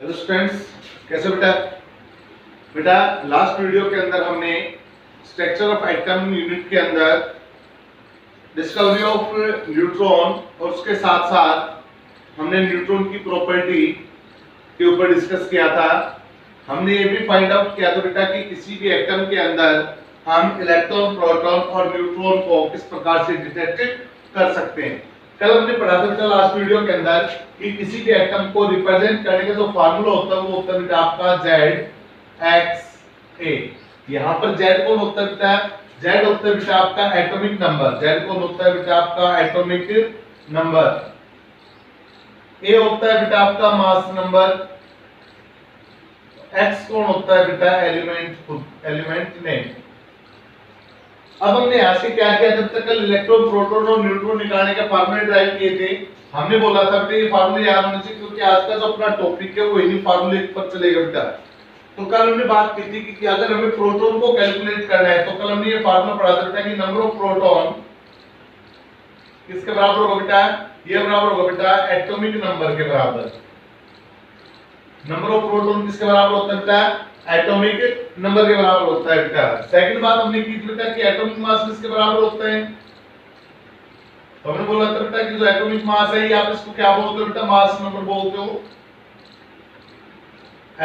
Hello students, कैसे बेटा। बेटा लास्ट वीडियो के अंदर हमने स्ट्रक्चर ऑफ एटम यूनिट के अंदर डिस्कवरी ऑफ न्यूट्रॉन और उसके साथ साथ हमने न्यूट्रॉन की प्रॉपर्टी के ऊपर डिस्कस किया था। हमने ये भी फाइंड आउट किया था बेटा कि किसी भी एटम के अंदर हम इलेक्ट्रॉन, प्रोटॉन और न्यूट्रॉन को किस प्रकार से डिटेक्ट कर सकते हैं। कल हमने पढ़ा था बेटा लास्ट वीडियो के अंदर कि किसी भी एटम को रिप्रेजेंट करने का जो फार्मूला होता है वो होता है बेटा आपका ZXA। यहाँ पर Z कौन होता है बेटा? Z होता है बेटा आपका एटॉमिक नंबर। Z कौन होता है बेटा आपका एटॉमिक नंबर। A होता है बेटा आपका मास नंबर। X कौन होता है बेटा? Element name. अब हमने यहाँ से क्या किया, जब तक कल इलेक्ट्रॉन, प्रोटॉन और न्यूट्रॉन निकालने के फार्मूले ड्राइव किए थे, हमने बोला था बेटा ये फार्मूले याद होने चाहिए क्योंकि आज का जो अपना टॉपिक है वो इन्हीं फार्मूले पर चलेगा बेटा। तो कल हमने बात की थी कि अगर हमें प्रोटॉन को कैलकुलेट करना है तो कल हमने ये फार्मूला पढ़ा था बेटा कि नंबर ऑफ प्रोटॉन किसके बराबर होगा बेटा? ये बराबर होगा बेटा एटॉमिक नंबर के बराबर। नंबर ऑफ प्रोटॉन किसके बराबर होता है बेटा? एटॉमिक नंबर के बराबर होता है बेटा। सेकंड बात हमने की थी बेटा कि एटॉमिक मास किसके बराबर होता है? तो हमने बोला था बेटा कि जो एटॉमिक मास है ये आप इसको क्या बोलते हो बेटा? मास नंबर बोलते हो।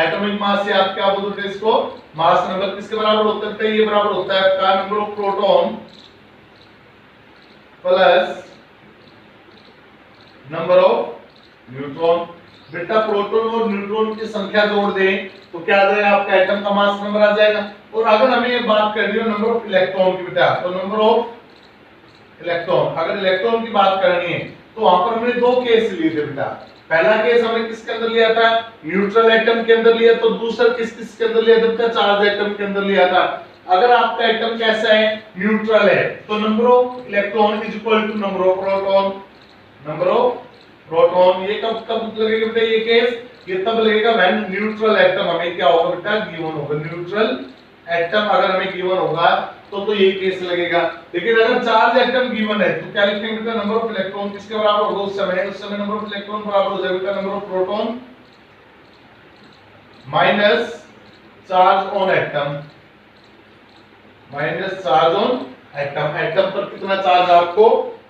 एटॉमिक मास से आप क्या बोलते हो इसको? Mass number. किसके बराबर होता है बेटा? ये बराबर होता है आपका number of proton plus number of neutron. बेटा प्रोटॉन और न्यूट्रॉन की संख्या जोड़ दें तो क्या आ जाएगा? आपका एटम का मास नंबर आ जाएगा। और अगर हमें ये बात करनी हो नंबर ऑफ इलेक्ट्रॉन की बेटा, तो नंबर ऑफ इलेक्ट्रॉन, अगर इलेक्ट्रॉन की बात करनी है तो वहां पर हमने दो केस लिए थे बेटा। पहला केस हमने किसके अंदर लिया था? न्यूट्रल एटम के अंदर लिया। तो दूसरा किस के अंदर लिया था बेटा? चार्ज एटम के अंदर लिया था। अगर आपका एटम कैसा है? न्यूट्रल है, तो number of electron is equal to number of proton. Number of proton. ये कब लगेगा बेटा ये केस? ये तब लगेगा व्हेन न्यूट्रल एटम हमें क्या होगा बेटा? गिवन होगा। न्यूट्रल एटम अगर हमें गिवन होगा तो ये केस लगेगा। लेकिन अगर चार्ज एटम गिवन है तो क्या लिखेंगे बेटा? नंबर ऑफ इलेक्ट्रॉन किसके बराबर होगा उस समय नंबर ऑफ इलेक्ट्रॉन बराबर हो जाएगा बेटा number of proton minus charge on atom. Minus charge on atom. Atom पर कितना चार्ज आपको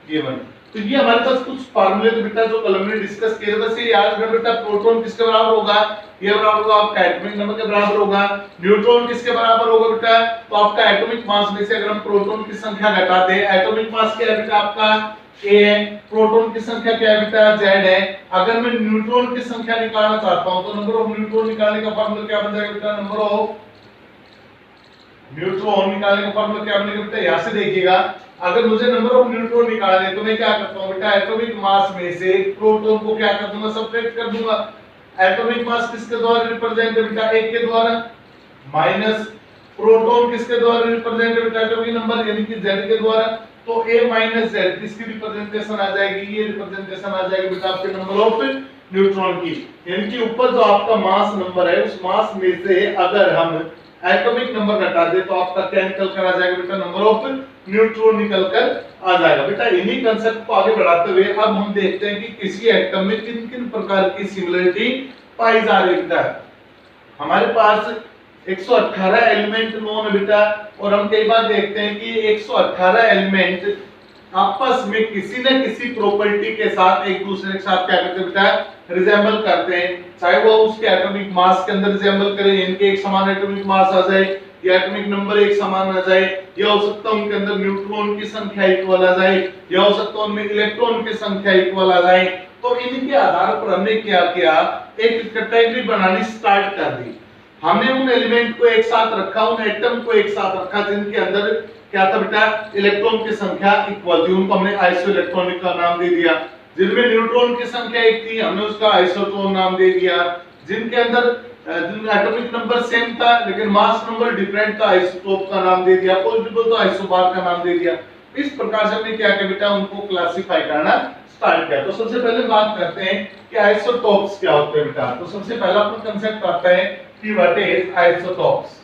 गिवन। तो ये हमारे पास कुछ फार्मूले थे बेटा जो कल हमने डिस्कस किए थे। बस ये याद रखना बेटा प्रोटॉन किसके बराबर होगा? ये बराबर होगा आपका एटॉमिक नंबर के बराबर होगा। न्यूट्रॉन किसके बराबर होगा बेटा? तो आपका एटॉमिक मास में से अगर हम प्रोटॉन की संख्या घटा दें, एटॉमिक मास क्या है बेटा आपका? A है। प्रोटॉन की संख्या क्या है बेटा? Z है। अगर मैं न्यूट्रॉन की संख्या निकालना चाहता हूं तो नंबर ऑफ न्यूट्रॉन निकालने का फार्मूला क्या बन जाएगा बेटा? नंबर ऑफ न्यूट्रॉन निकालने का फार्मूला क्या बनेगा बेटा? यहां से देखिएगा, अगर मुझे नंबर ऑफ न्यूट्रॉन निकालना है तो मैं क्या करता हूं बेटा? एटॉमिक मास में से प्रोटॉन को क्या कर दूंगा? सब्ट्रैक्ट कर दूंगा। एटॉमिक मास किसके द्वारा रिप्रेजेंट है बेटा? 1 के द्वारा। माइनस प्रोटॉन किसके द्वारा रिप्रेजेंट है बेटा? एटॉमिक नंबर यानी कि Z के द्वारा। तो A माइनस Z किसकी रिप्रेजेंटेशन आ जाएगी? ये रिप्रेजेंटेशन आ जाएगी बेटा आपके नंबर ऑफ न्यूट्रॉन की। यानी कि ऊपर जो आपका मास नंबर है उस मास में से अगर हम एटॉमिक नंबर घटा दे तो आपका क्या निकल कर आ जाएगा बेटा? नंबर ऑफ न्यूट्रॉन निकल कर आ जाएगा बेटा। इन्हीं कंसेप्ट को आगे बढ़ाते हुए अब हम देखते हैं कि किसी एटम में किन किन प्रकार की सिमिलरिटी पाई जा रही है। हमारे पास 118 एलिमेंट नोन है बेटा, और हम कई बार देखते हैं कि 118 एलिमेंट आपस में किसी न किसी प्रॉपर्टी के साथ एक दूसरे के साथ क्या करते हैं बेटा? रिजेंबल करते हैं। चाहे वो उसके एटॉमिक मास के अंदर रिजेंबल करें, इनके एक समान एटॉमिक मास आ जाए, या एटॉमिक नंबर एक समान आ जाए, या हो सकता है उनके अंदर न्यूट्रॉन की संख्या इक्वल आ जाए, या हो सकता है उनमें इलेक्ट्रॉन की संख्या इक्वल आ जाए। तो इनके आधार पर हमने क्या किया? एक कैटेगरी बनानी स्टार्ट कर दी। हमने उन एलिमेंट को एक साथ रखा, उन एटम को एक साथ रखा जिनके अंदर क्या था बेटा? इलेक्ट्रॉन की संख्या इक्वल थी, उनको हमने आइसो इलेक्ट्रॉनिक का नाम दे दिया। जिनमें न्यूट्रॉन की संख्या एक थी हमने उसका आइसोटोन नाम दे दिया। जिनके अंदर एटॉमिक नंबर सेम था लेकिन मास नंबर डिफरेंट था, आइसोटोप का नाम दे दिया। पॉजिटिव तो आइसोबार का नाम दे दिया। इस प्रकार से हमने क्या किया बेटा? उनको क्लासिफाई करना स्टार्ट किया। तो सबसे पहले बात करते हैं कि आइसोटोप्स क्या होते हैं बेटा। तो सबसे पहला अपना कांसेप्ट आता है कि what is isotopes.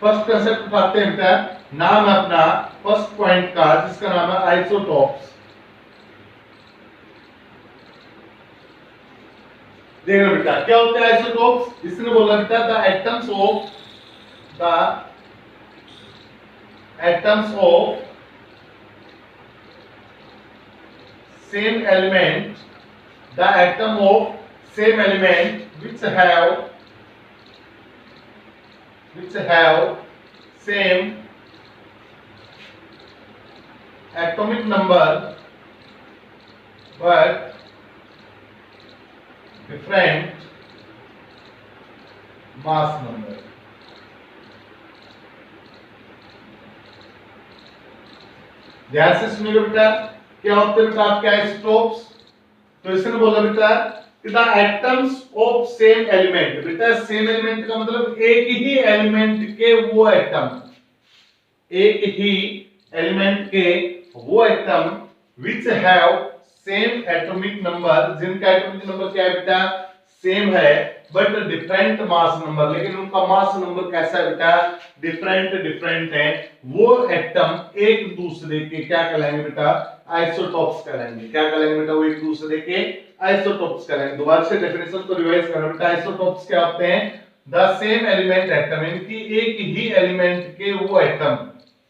First concept उठाते हैं बेटा, नाम है अपना फर्स्ट पॉइंट का जिसका नाम है आइसोटोप्स। देखना बेटा क्या होता है आइसोटोप्स, इसने बोला बेटा the atoms of same element, the atom of same element which have same atomic number but different mass number. ध्यान से सुनिएगा बेटा, क्या होते हैं बेटा आपके आइसोटोप्स। तो इसने बोला बेटा the atoms of same element, बेटा सेम एलिमेंट का मतलब एक ही एलिमेंट के वो एटम, एक ही एलिमेंट के वो atom which have same atomic number, जिनका एटॉमिक नंबर क्या है बेटा सेम है बट डिफरेंट मास नंबर, लेकिन उनका मास नंबर कैसा है बेटा डिफरेंट है, वो एटम एक दूसरे के क्या कहलाएंगे बेटा आइसोटोप्स कहलाएंगे। क्या कहलाएंगे बेटा वो एक दूसरे के आइसोटोप्स कहलाएंगे। दोबारा से डेफिनेशन को रिवाइज करना बेटा, आइसोटोप्स क्या होते हैं द सेम एलिमेंट एटम, इनकी एक ही एलिमेंट के वो atom,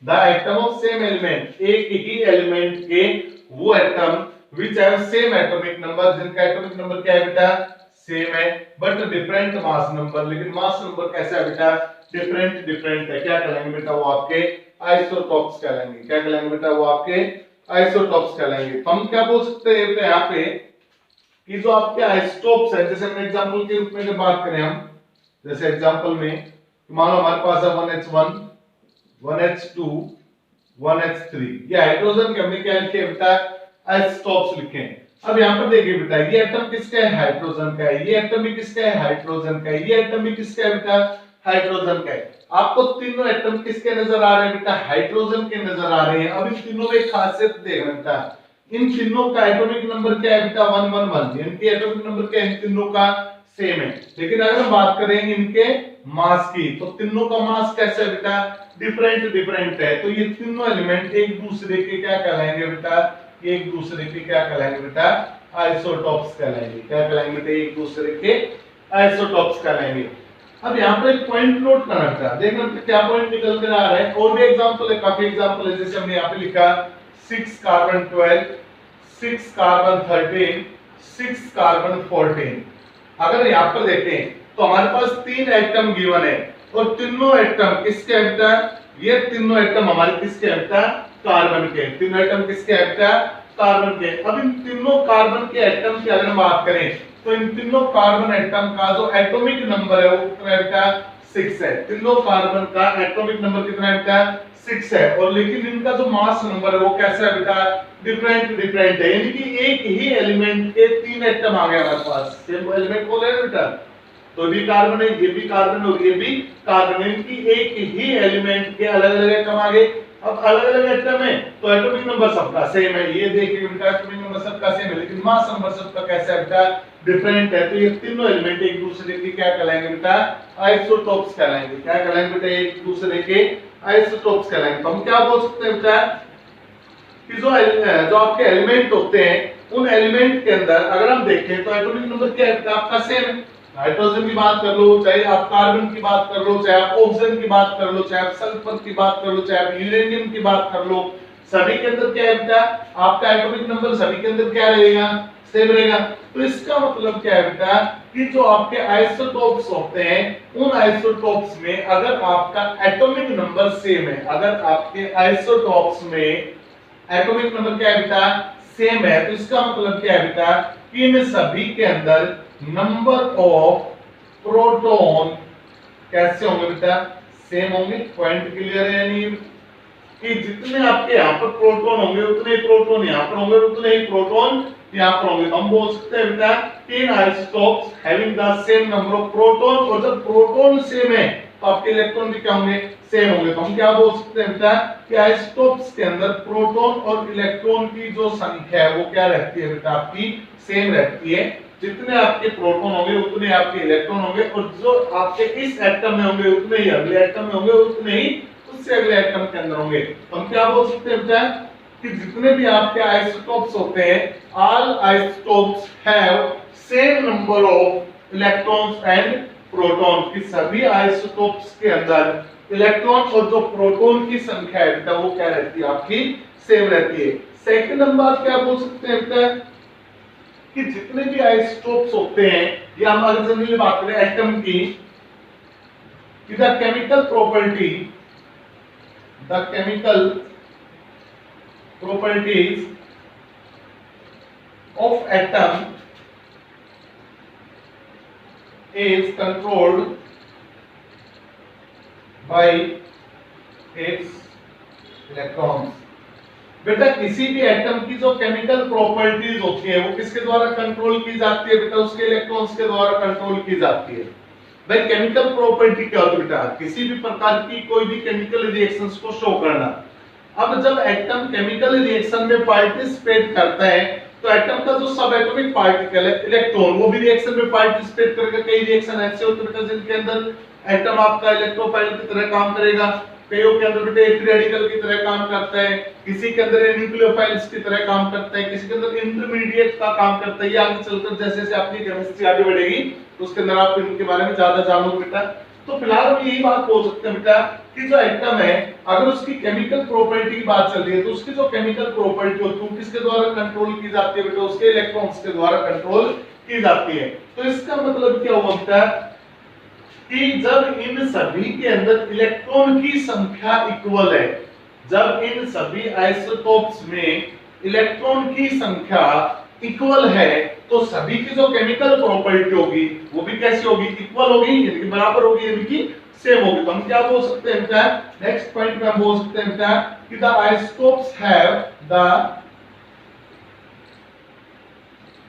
the atom of same element एक ही एलिमेंट के वो atom which have same atomic number, जिनका एटॉमिक नंबर क्या है बेटा सेम है बट डिफरेंट मास नंबर, लेकिन मास नंबर कैसा है बेटा डिफरेंट है। क्या कहलाएंगे बेटा वो आपके आइसोटोप्स कहलाएंगे। क्या कहलाएंगे बेटा वो आपके आइसोटोप्स कहलाएंगे। तो हम क्या बोल सकते हैं बेटा यहाँ पे कि जो आपके आइसोटोप्स है, जैसे हम एग्जांपल के रूप में बात करें, हम जैसे एग्जांपल में मान लो हमारे पास है 1h1 1h2 1h3, ये हाइड्रोजन के हमने क्या लिखे बेटा आइसोटोप्स लिखे हैं। अब यहाँ पर देखिए बेटा ये एटम किसका है हाइड्रोजन का है, ये एटम भी किसका है हाइड्रोजन का है, ये एटम भी किसका है बेटा हाइड्रोजन का है। आपको तीनों एटम किसके नजर आ रहे हैं बेटा हाइड्रोजन के नजर आ रहे हैं। अब इन तीनों में खासियत देखना बेटा, इन तीनों का एटॉमिक नंबर क्या है बेटा 111, इनके एटॉमिक नंबर क्या है इन तीनों का सेम है। लेकिन अगर हम बात करें इनके मास की तो तीनों का मास कैसा है बेटा डिफरेंट है। तो ये तीनों एलिमेंट एक दूसरे के क्या कहलाएंगे बेटा एक दूसरे के क्या कहलाएंगे बेटा आइसोटोप्स कहलाएंगे। क्या कहलाएंगे बेटा एक दूसरे के आइसोटोप्स कहलाएंगे। अब यहाँ पर एक पॉइंट नोट करना बेटा, देखना क्या पॉइंट निकल कर आ रहा है। और भी एग्जांपल है, काफी एग्जांपल है, जैसे हमने यहाँ पे लिखा 6 कार्बन 12, 6 कार्बन 13, 6 कार्बन 14। अगर यहाँ पर देखें तो हमारे पास 3 एटम गिवन है और तीनों एटम किसके है बेटा ये तीनों एटम हमारे किसके है बेटा कार्बन के, तीनों एटम किसके है बेटा कार्बन के। अब इन तीनों कार्बन के एटम की अगर हम बात करें तो इन तीनों कार्बन एटम का जो एटॉमिक नंबर है वो कितना है बेटा 6 है। तीनों कार्बन का एटॉमिक नंबर कितना है बेटा 6 है। और लेकिन इनका जो मास नंबर है वो कैसा है बेटा डिफरेंट है, यानी कि एक ही एलिमेंट के 3 एटम आ गए हमारे पास, सेम एलिमेंट बोल रहे हैं बेटा, तो भी कार्बन है, ये भी कार्बन और ये भी कार्बन है, इनकी एक ही एलिमेंट के अलग अलग एटम आ गए। अब अलग अलग एटम है तो एटॉमिक नंबर सबका सेम है, ये देखिए बेटा एटॉमिक नंबर सबका सेम है, लेकिन मास नंबर सबका कैसा है बेटा डिफरेंट है। तो ये तीनों एलिमेंट एक दूसरे के क्या कहलाएंगे बेटा आइसोटोप्स कहलाएंगे। क्या कहलाएंगे बेटा एक दूसरे के आइसोटोप्स कहलाएंगे। तो हम क्या बोल सकते हैं बेटा कि जो आपके एलिमेंट होते हैं उन एलिमेंट के अंदर अगर हम देखें तो एटॉमिक नंबर क्या है आपका सेम है। हाइड्रोजन की बात कर लो, चाहे आप कार्बन की बात कर लो, चाहे आप ऑक्सीजन की बात कर लो, चाहे आप सल्फर की बात कर लो, चाहे आप यूरेनियम की बात कर लो, सभी के अंदर क्या है बेटा आपका एटॉमिक नंबर सभी के अंदर क्या रहेगा सेम रहेगा। तो इसका मतलब क्या है बेटा कि जो आपके आइसोटोप्स होते हैं उन आइसोटोप्स में अगर आपका एटॉमिक नंबर सेम है, अगर आपके आइसोटोप्स में एटॉमिक नंबर क्या है बेटा सेम है, तो इसका मतलब क्या है बेटा कि इन सभी के अंदर नंबर ऑफ प्रोटॉन कैसे होंगे बेटा सेम होंगे। पॉइंट क्लियर है यानी कि जितने आपके यहाँ पर प्रोटॉन होंगे उतने ही प्रोटॉन यहाँ पर होंगे, उतने ही प्रोटॉन यहाँ पर होंगे। तो हम बोल सकते हैं बेटा तीन isotopes having the same number of proton, और जब प्रोटॉन सेम है तो आपके इलेक्ट्रॉन भी क्या होंगे सेम होंगे। तो हम क्या बोल सकते हैं बेटा कि आइसोटोप्स के अंदर प्रोटॉन और इलेक्ट्रॉन की जो संख्या है वो क्या रहती है बेटा आपकी सेम रहती है। जितने आपके प्रोटॉन होंगे उतने आपके इलेक्ट्रॉन होंगे, और जो आपके इस एटम में होंगे उतने ही अगले एटम में होंगे, उतने ही उससे अगले एटम के अंदर होंगे। तो हम क्या बोल सकते हैं बेटा कि जितने भी आपके आइसोटोप्स होते हैं all isotopes have same number of electrons and proton की सभी आइसोटोप्स के अंदर इलेक्ट्रॉन और जो प्रोटॉन की संख्या है बेटा वो क्या रहती है आपकी सेम रहती है। सेकंड नंबर आप क्या बोल सकते हैं बेटा कि जितने भी आइसोटोप्स होते हैं या हम अगर जनरली बात करें एटम की the chemical properties of atom is controlled by its electrons। बेटा किसी भी एटम की जो केमिकल प्रॉपर्टीज होती है वो किसके द्वारा कंट्रोल की जाती है बेटा, उसके इलेक्ट्रॉन्स के द्वारा कंट्रोल की जाती है। भाई केमिकल प्रॉपर्टी क्या होती है बेटा, किसी भी प्रकार की कोई भी केमिकल रिएक्शंस को शो करना। अब जब एटम केमिकल रिएक्शन में पार्टिसिपेट करता है तो एटम का जो सब एटॉमिक पार्टिकल है इलेक्ट्रॉन वो भी रिएक्शन में पार्टिसिपेट करेगा। कई रिएक्शन ऐसे होते हैं बेटा जिनके अंदर एटम आपका इलेक्ट्रोफाइल की तरह काम करेगा, कईयों के अंदर बेटा फ्री रेडिकल की तरह काम करता है, किसी के अंदर न्यूक्लियोफाइल्स की तरह काम करता है, किसी के अंदर इंटरमीडिएट का काम करता है। ये आगे चलकर जैसे जैसे आपकी केमिस्ट्री आगे बढ़ेगी तो उसके अंदर आप इनके बारे में ज्यादा जानोगे बेटा। तो फिलहाल हम यही बात बोल सकते हैं बेटा कि जो एटम है अगर उसकी केमिकल प्रॉपर्टी की बात चल रही है तो उसकी जो केमिकल प्रॉपर्टी होती है किसके द्वारा कंट्रोल की जाती है बेटा, उसके इलेक्ट्रॉन्स के द्वारा कंट्रोल की जाती है। तो इसका मतलब क्या हुआ बेटा कि जब इन सभी के अंदर इलेक्ट्रॉन की संख्या इक्वल है, जब इन सभी आइसोटोप्स में इलेक्ट्रॉन की संख्या इक्वल है तो सभी की जो केमिकल प्रॉपर्टी होगी वो भी कैसी होगी, इक्वल होगी, यानी कि बराबर होगी, यानी कि सेम होगी। तो हम क्या बोल सकते हैं बेटा, नेक्स्ट पॉइंट में हम बोल सकते हैं बेटा कि the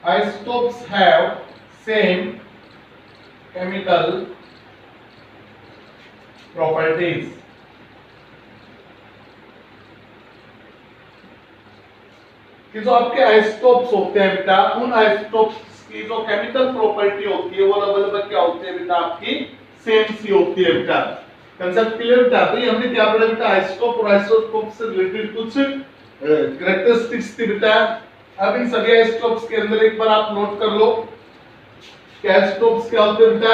isotopes have same chemical properties. कि जो आपके आइसोटोप्स होते हैं बेटा उन आइसोटोप्स की जो केमिकल प्रॉपर्टी होती है वो लगभग क्या होती है बेटा आपकी सेम सी होती है बेटा। कंसेप्ट क्लियर बेटा। तो हमने क्या पढ़ा बेटा, आइसोटोप और आइसोटोप से रिलेटेड कुछ कैरेक्टरिस्टिक्स थी बेटा। अब इन सभी आइसोटोप्स के अंदर एक बार आप नोट कर लो कि आइसोटोप्स क्या होते हैं बेटा,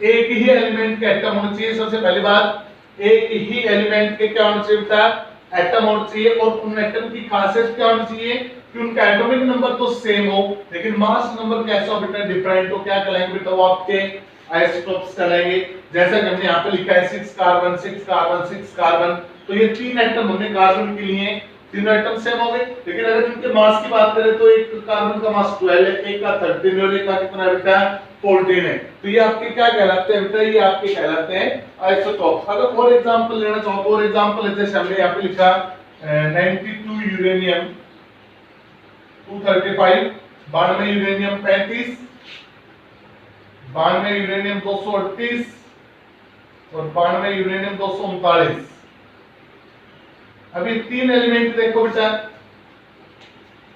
एक ही एलिमेंट का एटम होना चाहिए। सबसे पहली बात एक ही एलिमेंट के क्या होना चाहिए बेटा, एटम होना चाहिए। और उन एटम की खासियत क्या होनी चाहिए कि उनका एटॉमिक नंबर तो सेम हो लेकिन मास नंबर कैसा हो बेटा, डिफरेंट हो। क्या कहलाएंगे बेटा, वो आपके आइसोटोप्स कहलाएंगे। जैसा कि हमने यहाँ पे लिखा है 6 कार्बन 6 कार्बन 6 कार्बन, तो ये तीन एटम हमने कार्बन के लिए, तीनों एटम सेम हो गए। लेकिन अगर इनके मास की बात करें तो एक कार्बन का मास 12 है, एक का 13 और एक का कितना है बेटा 14 है। तो ये आपके क्या कहलाते हैं बेटा, ये आपके कहलाते हैं आइसोटोप्स। अगर और एग्जांपल लेना चाहो तो और एग्जांपल जैसे हमने यहाँ पे लिखा 92 यूरेनियम 235, 92 यूरेनियम 35, 92 यूरेनियम 238 और 92 यूरेनियम 239। अभी तीन एलिमेंट देखो बेटा,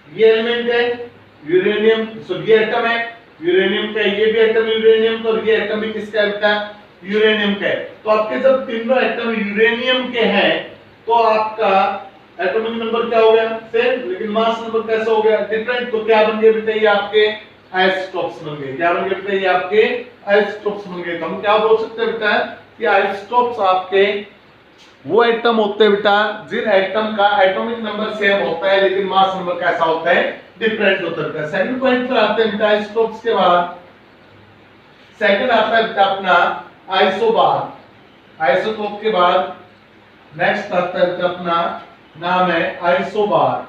ये एलिमेंट है यूरेनियम, ये एटम है यूरेनियम का, ये भी एटम यूरेनियम का और ये एटम भी किसका है बेटा, यूरेनियम का है। तो आपके जब तीनों एटम यूरेनियम के हैं तो आपका एटॉमिक नंबर क्या हो गया सेम, लेकिन मास नंबर कैसा हो गया डिफरेंट। तो क्या बन गए बेटा, ये आपके आइसोटोप्स बन गए। क्या बन गए बेटा, ये आपके आइसोटोप्स बन गए। तो हम क्या बोल सकते हैं बेटा कि आइसोटोप्स आपके वो एटम होते हैं बेटा जिन एटम का एटॉमिक नंबर सेम होता है लेकिन मास नंबर कैसा होता है, डिफरेंट होता है। सेकंड पॉइंट पर आते हैं बेटा आइसोटोप्स के बाद। सेकंड आता है बेटा अपना आइसोबार। आइसोटोप के बाद नेक्स्ट आता है बेटा अपना नाम है आइसोबार।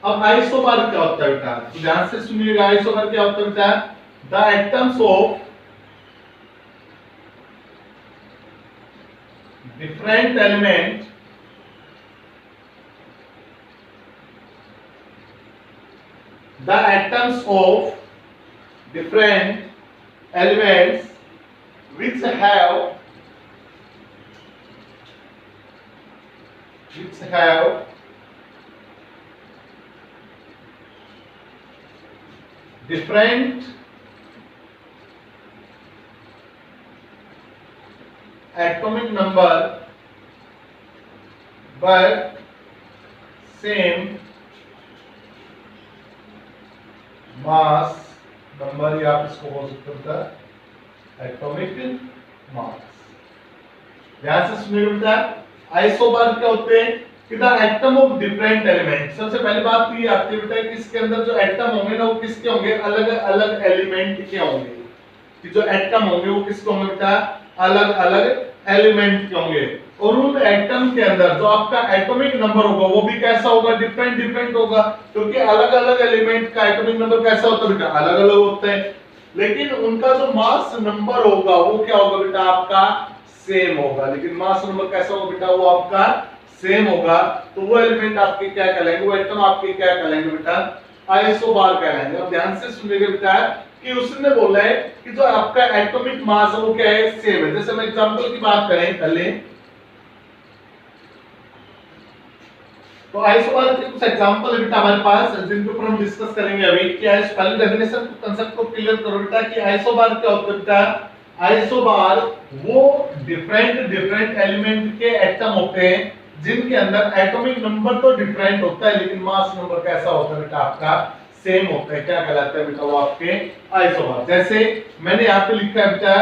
अब आइसोबार क्या होता है बेटा, तो ध्यान से सुनिएगा। आइसोबार क्या होता है बेटा, the atoms of different element the atoms of different elements which have different atomic number but same mass number, या आप इसको बोल सकते हो एटॉमिक मास। ध्यान से सुनिए बेटा, आइसोबार क्या होते हैं कि the atom of different element. सबसे पहली बात तो ये आती है बेटा कि इसके अंदर जो एटम होंगे ना वो किसके होंगे, अलग अलग एलिमेंट के होंगे। कि जो एटम होंगे वो किसके होंगे बेटा, अलग अलग एलिमेंट के होंगे। और उन एटम के अंदर जो आपका एटॉमिक नंबर होगा वो भी कैसा होगा, डिफरेंट डिफरेंट होगा। क्योंकि अलग अलग एलिमेंट का एटॉमिक नंबर कैसा होता है बेटा, अलग अलग होता है। लेकिन उनका जो मास नंबर होगा वो क्या होगा बेटा, आपका सेम होगा। लेकिन मास नंबर कैसा होगा बेटा, वो आपका सेम होगा। तो वो एलिमेंट आपके क्या कहलाएंगे, वो एटम आपके क्या कहलाएंगे बेटा, आइसोबार कहलाएंगे। अब ध्यान से सुनिएगा बेटा कि उसने बोला है कि जो आपका एटॉमिक मास है वो क्या है, सेम है। जैसे हम एग्जांपल की बात करें पहले, तो आइसोबार के कुछ एग्जांपल है बेटा हमारे पास जिनके ऊपर हम डिस्कस करेंगे अभी। कि पहले डेफिनेशन कांसेप्ट को क्लियर करो बेटा कि आइसोबार क्या होता है बेटा। आइसोबार वो डिफरेंट डिफरेंट एलिमेंट के एटम होते हैं जिनके अंदर एटॉमिक नंबर तो डिफरेंट होता है लेकिन मास नंबर कैसा होता है बेटा, आपका सेम होता है। क्या कहलाता है बेटा, वो आपके आइसोबार। जैसे मैंने यहाँ पे लिखा है बेटा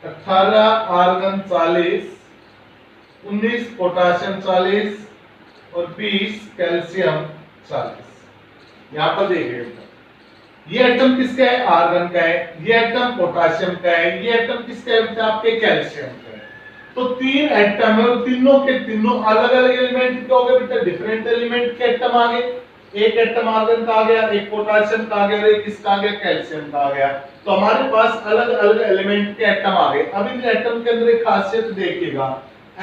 18 आर्गन 40, 19 पोटासियम 40 और 20 कैल्शियम 40। यहां पर देखिए ये एटम किसका है, आर्गन का है। ये एटम पोटासियम का है। ये एटम किसका है बेटा, आपके कैल्शियम का है। तो तीन एटम है और तीनों के तीनों अलग अलग एलिमेंट के हो गए बेटा, डिफरेंट एलिमेंट के एटम आ गए। एक एटम आर्गन का आ गया, एक पोटासियम का आ गया और एक किसका आ गया, कैल्शियम का आ गया। तो हमारे पास अलग अलग एलिमेंट के एटम आ गए। अब इन एटम के अंदर एक खासियत देखिएगा,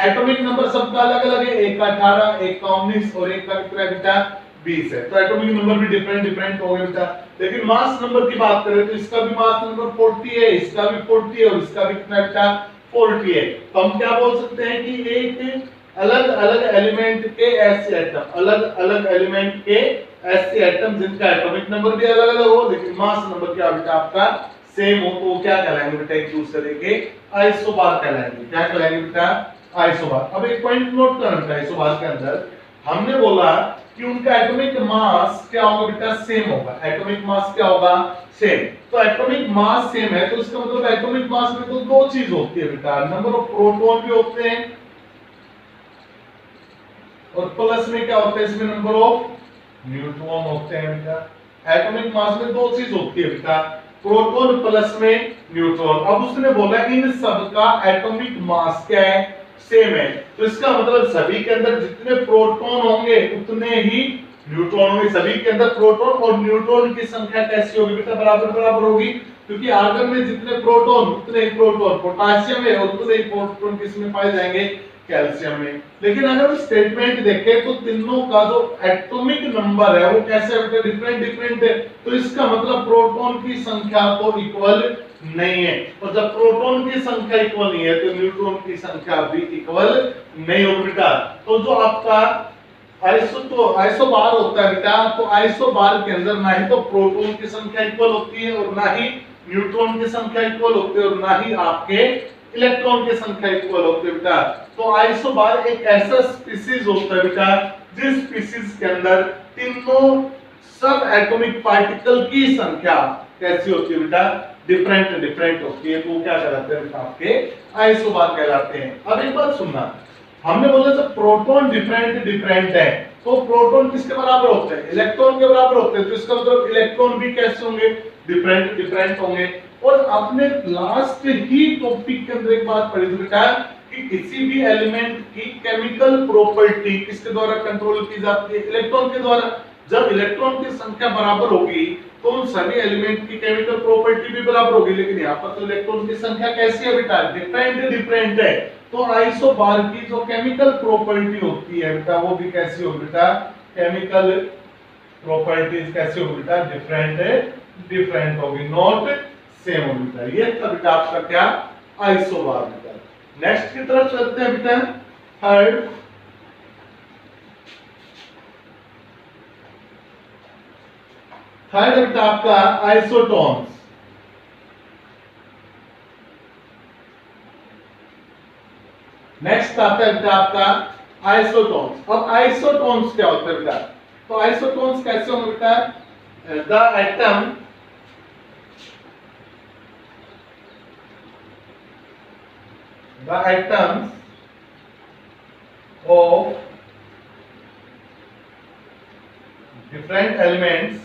एटॉमिक नंबर सबका अलग अलग है। एक का 18, एक का 19 और एक का कितना है बेटा, 20 है। तो एटॉमिक नंबर भी डिफरेंट डिफरेंट हो गए बेटा। लेकिन मास नंबर की बात करें तो इसका भी मास नंबर 40 है, इसका भी 40 है और इसका भी कितना बेटा, 40 है। तो हम क्या बोल सकते हैं कि एक अलग अलग एलिमेंट के ऐसे एटम, अलग अलग एलिमेंट के ऐसे एटम जिनका एटॉमिक नंबर भी अलग अलग हो लेकिन मास नंबर क्या बेटा आपका सेम हो, तो क्या कहलाएंगे बेटा, एक दूसरे के आइसोबार कहलाएंगे। क्या कहलाएंगे बेटा, आइसोबार। अब एक पॉइंट नोट करना है, आइसोबार के अंदर हमने बोला कि उनका एटॉमिक मास क्या होगा बेटा, सेम होगा। एटॉमिक मास क्या होगा, सेम। तो एटॉमिक मास सेम है तो इसका मतलब एटॉमिक मास में तो दो चीज होती है बेटा, नंबर ऑफ प्रोटॉन भी होते हैं और प्लस में क्या होता है, इसमें नंबर ऑफ न्यूट्रॉन होते हैं बेटा। एटॉमिक मास में दो चीज होती है बेटा, प्रोटॉन प्लस में न्यूट्रॉन। अब उसने बोला इन सब का एटॉमिक मास क्या है, सेम है। तो इसका मतलब सभी के अंदर जितने प्रोटॉन होंगे उतने ही न्यूट्रॉन होंगे। सभी के अंदर प्रोटॉन और न्यूट्रॉन की संख्या कैसी होगी बेटा, बराबर बराबर होगी। क्योंकि आर्गन में जितने प्रोटॉन उतने ही प्रोटॉन पोटासियम में और उतने ही प्रोटॉन किसमें पाए जाएंगे, कैल्शियम में। लेकिन अगर स्टेटमेंट देखें तो तीनों का जो एटॉमिक नंबर है वो कैसे है, डिफरेंट डिफरेंट है। तो इसका मतलब प्रोटॉन की संख्या तो इक्वल नहीं है। और जब प्रोटॉन की संख्या इक्वल नहीं है तो न्यूट्रॉन की संख्या भी इक्वल नहीं होगी बेटा। तो जो आपका आइसोबार होता है बेटा, तो आइसोबार के अंदर ना ही तो प्रोटॉन की संख्या इक्वल होती है और ना ही न्यूट्रॉन की संख्या इक्वल होती है और ना ही आपके इलेक्ट्रॉन की संख्या इक्वल होती है बेटा। तो आइसोबार एक ऐसा स्पीशीज होता है बेटा जिस स्पीशीज के अंदर तीनों सब एटॉमिक पार्टिकल की संख्या कैसी होती है बेटा, डिफरेंट डिफरेंट होती है। तो क्या कहलाते हैं बेटा, आपके आइसोबार कहलाते हैं। अब एक बात सुनना, हमने बोला जब प्रोटॉन डिफरेंट डिफरेंट है तो प्रोटॉन किसके बराबर होते हैं, इलेक्ट्रॉन के बराबर होते हैं। तो इसका मतलब इलेक्ट्रॉन भी कैसे होंगे, डिफरेंट डिफरेंट होंगे। और आपने लास्ट ही टॉपिक के अंदर एक बात पढ़ी थी बेटा कि किसी भी एलिमेंट की केमिकल प्रॉपर्टी किसके द्वारा कंट्रोल की जाती है, इलेक्ट्रॉन के द्वारा। जब इलेक्ट्रॉन की संख्या बराबर होगी तो उन सभी एलिमेंट की केमिकल प्रॉपर्टी भी बराबर होगी। लेकिन यहाँ पर तो इलेक्ट्रॉन की संख्या कैसी है बेटा, डिफरेंट डिफरेंट है। तो आइसोबार की जो केमिकल प्रॉपर्टी होती है बेटा वो भी कैसी होगी बेटा, केमिकल प्रॉपर्टीज कैसी होगी बेटा, डिफरेंट डिफरेंट होगी, नॉट सेम होगी बेटा। ये था बेटा आपका क्या, आइसोबार बेटा। नेक्स्ट की तरफ चलते हैं बेटा, थर्ड बेटा आपका आइसोटोन्स। नेक्स्ट आता है बेटा आपका आइसोटोन्स। अब आइसोटोन्स क्या होता है बेटा, तो आइसोटोन्स कैसे होंगे बेटा? The atom of different elements,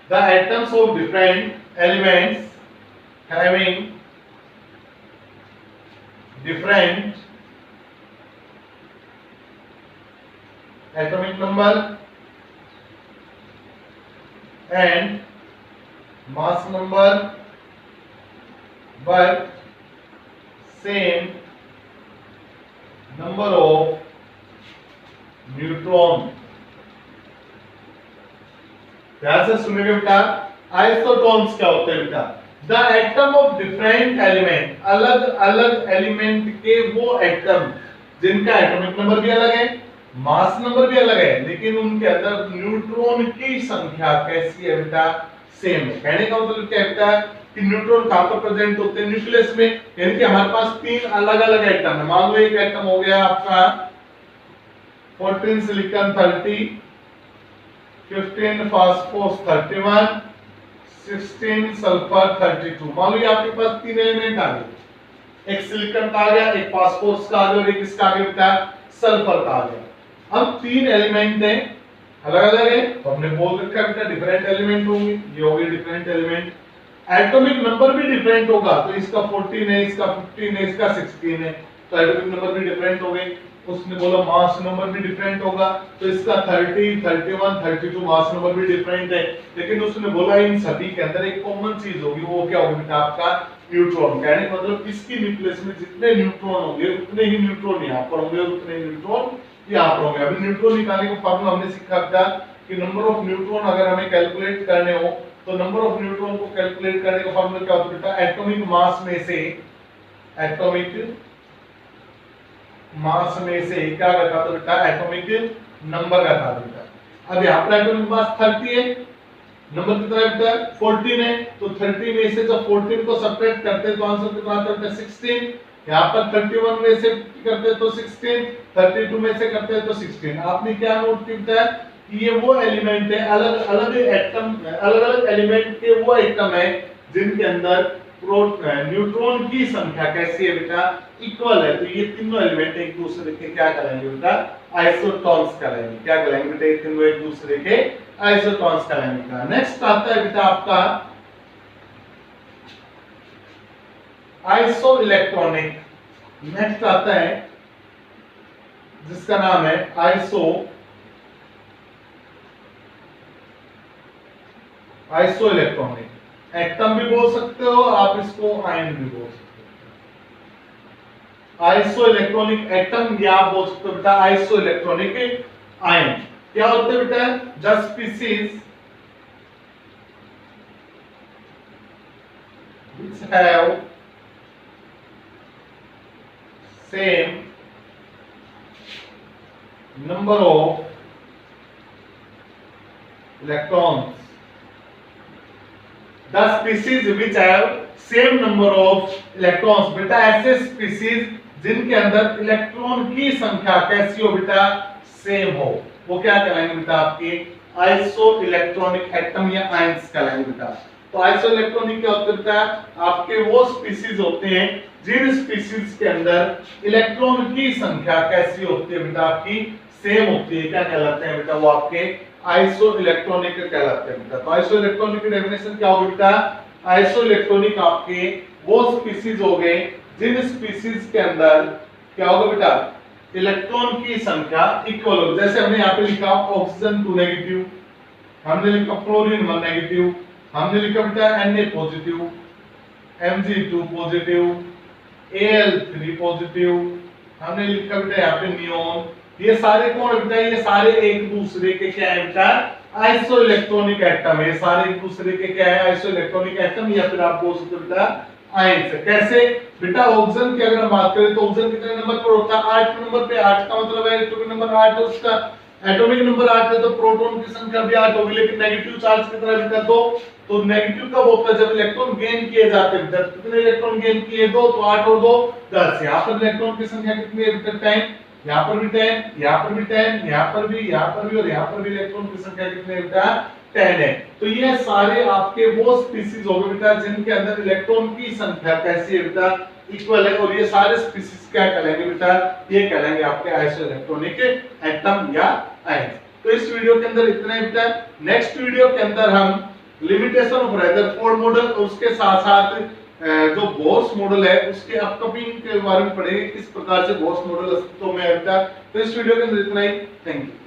the atoms of different elements having different atomic number and mass number but same number of neutron. ध्यान से सुनिएगा बेटा, आइसोटोन्स क्या होते हैं बेटा? The atom of different element, अलग अलग एलिमेंट के वो एटम जिनका एटॉमिक नंबर भी अलग है, मास नंबर भी अलग है, लेकिन उनके अंदर न्यूट्रॉन की संख्या कैसी है बेटा? सेम है। कहने का मतलब क्या है बेटा कि न्यूट्रॉन कहां पर प्रेजेंट होते हैं? न्यूक्लियस में। यानी कि हमारे पास तीन अलग अलग एटम है। मान लो एक एटम हो गया आपका 14 सिलिकॉन 30, 15 फास्फोरस 31, 16 सल्फर 32। मान लो ये आपके पास तीन एलिमेंट आ गए, एक सिलिकॉन का आ गया, एक फास्फोरस का आ गया और एक किसका आ गया बेटा? सल्फर का आ गया। अब तीन एलिमेंट हैं, अलग अलग है, तो हमने बोल रखा है बेटा डिफरेंट एलिमेंट होंगे। ये हो गए डिफरेंट एलिमेंट। एटॉमिक नंबर भी डिफरेंट होगा, तो इसका 14 है, इसका 15 है, इसका 16 है, तो एटॉमिक नंबर भी डिफरेंट हो गए। उसने बोला मास नंबर भी डिफरेंट होगा, तो इसका 30, 31, 32 मास नंबर भी डिफरेंट है। लेकिन उसने बोला इन सभी के अंदर एक कॉमन चीज होगी, वो क्या होगी बेटा? आपका न्यूट्रॉन। कहने का मतलब इसकी न्यूक्लियस में जितने न्यूट्रॉन होंगे उतने ही न्यूट्रॉन यहाँ पर होंगे, उतने ही न्यूट्रॉन यहाँ पर होंगे। अभी न्यूट्रॉन निकालने का फार्मूला हमने सीखा था कि नंबर ऑफ न्यूट्रॉन अगर हमें कैलकुलेट करने हो तो नंबर ऑफ न्यूट्रॉन को कैलकुलेट करने का फार्मूला क्या होता है बेटा? एटॉमिक मास में से, एटॉमिक मास में से क्या रखा था बेटा? एटॉमिक नंबर रखा था बेटा। अब यहाँ पर एटॉमिक मास 30 है, नंबर कितना है बेटा? 14 है, तो 30 में से जब 14 को सब्ट्रैक्ट करते हैं तो आंसर कितना आता है बेटा? 16। यहाँ पर 31 में से करते हैं तो 16, 32 में से करते हैं तो 16। आपने क्या नोट किया कि ये वो एलिमेंट है, अलग अलग एटम, अलग अलग एलिमेंट के वो एटम है जिनके अंदर न्यूट्रॉन की संख्या कैसी है बेटा? इक्वल है। तो ये तीनों एलिमेंट एक दूसरे के क्या कहलाएंगे बेटा? आइसोटोन्स कहलाएंगे। क्या कहलाएंगे बेटा? ये तीनों एक दूसरे के आइसोटोन्स कहलाएंगे। नेक्स्ट आता है बेटा आपका आइसो इलेक्ट्रॉनिक। नेक्स्ट आता है जिसका नाम है आइसो इलेक्ट्रॉनिक। एटम भी बोल सकते हो आप, इसको आयन भी बोल सकते हो। आइसो इलेक्ट्रॉनिक एटम या आप बोल सकते हो बेटा आइसो इलेक्ट्रॉनिक आयन। क्या होते हैं बेटा? The species which have same number of electrons, the species which have same number of electrons। बेटा ऐसे स्पीसीज जिनके अंदर इलेक्ट्रॉन की संख्या कैसी हो बेटा? सेम हो, वो क्या कहलाएंगे बेटा? आपके आइसो इलेक्ट्रॉनिक एटम या आयंस कहलाएंगे बेटा। तो आइसो इलेक्ट्रॉनिक क्या होता है बेटा? आपके वो स्पीसीज होते हैं जिन स्पीसीज के अंदर इलेक्ट्रॉन की संख्या कैसी होती है बेटा? आपकी सेम होती है। क्या कहलाते हैं बेटा? वो आपके आइसो इलेक्ट्रॉनिक कहलाते हैं बेटा। तो आइसो इलेक्ट्रॉनिक की डेफिनेशन क्या होगी बेटा? आइसो इलेक्ट्रॉनिक आपके वो स्पीसीज हो गए जिन स्पीसीज के अंदर क्या होगा बेटा? इलेक्ट्रॉन की संख्या इक्वल हो। जैसे हमने यहाँ पे लिखा ऑक्सीजन 2 नेगेटिव, हमने लिखा फ्लोरीन 1 नेगेटिव, हमने लिखा बेटा Na positive, Mg2 positive, Al3 positive, हमने लिखा बेटा यहाँ पे नियोन। ये सारे कौन बेटा? ये सारे एक दूसरे के क्या है बेटा? आइसो इलेक्ट्रॉनिक एटम है। सारे एक दूसरे के क्या है? आइसो इलेक्ट्रॉनिक एटम, या फिर आप बोल सकते हो बेटा आयंस। कैसे बेटा? ऑक्सीजन की अगर हम बात करें तो ऑक्सीजन कितने नंबर पर होता है? 8 नंबर पे। 8 का मतलब है एटॉमिक नंबर 8 है उसका, एटॉमिक नंबर 8 है तो प्रोटॉन की संख्या भी 8 होगी। लेकिन नेगेटिव चार्ज कितना है बेटा? 2। तो नेगेटिव कब होता है? जब इलेक्ट्रॉन गेन किए जाते हैं बेटा। कितने इलेक्ट्रॉन गेन किए? 2, तो 8 और 2 10। यहाँ पर इलेक्ट्रॉन की संख्या कितनी है बेटा? 10। यहाँ पर भी 10, यहाँ पर भी 10, यहाँ पर भी और यहाँ पर भी इलेक्ट्रॉन की संख्या कितनी है बेटा 10 है। तो ये सारे आपके वो स्पीशीज हो गए बेटा जिनके अंदर इलेक्ट्रॉन की संख्या कैसी है बेटा इक्वल है, और ये सारे स्पीशीज क्या कहलाएंगे बेटा, ये कहलाएंगे आपके आइसोइलेक्ट्रॉनिक एटम या आयन। तो इस वीडियो के अंदर इतना ही बेटा। नेक्स्ट वीडियो के अंदर हम लिमिटेशन ऑफ रदरफोर्ड मॉडल और उसके साथ साथ जो बोस मॉडल है उसके अपकमिंग के बारे में पढ़ेंगे, किस प्रकार से बोस मॉडल अस्तित्व में है बेटा। तो इस वीडियो के अंदर इतना ही। Thank you.